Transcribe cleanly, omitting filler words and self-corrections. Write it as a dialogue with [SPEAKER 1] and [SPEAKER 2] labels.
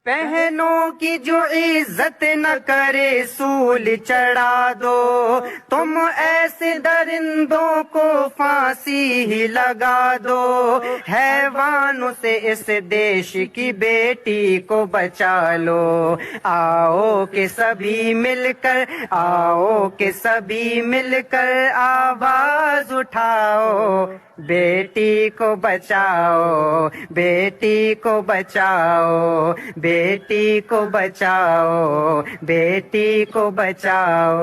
[SPEAKER 1] बहनों की जो इज्जत न करे सूल चढ़ा दो। तुम ऐसे दरिंदों को फांसी ही लगा दो। हैवानों से इस देश की बेटी को बचा लो। आओ के सभी मिलकर, आओ के सभी मिलकर आवाज उठाओ। बेटी को बचाओ, बेटी को बचाओ, बेटी को बचाओ, बेटी को बचाओ।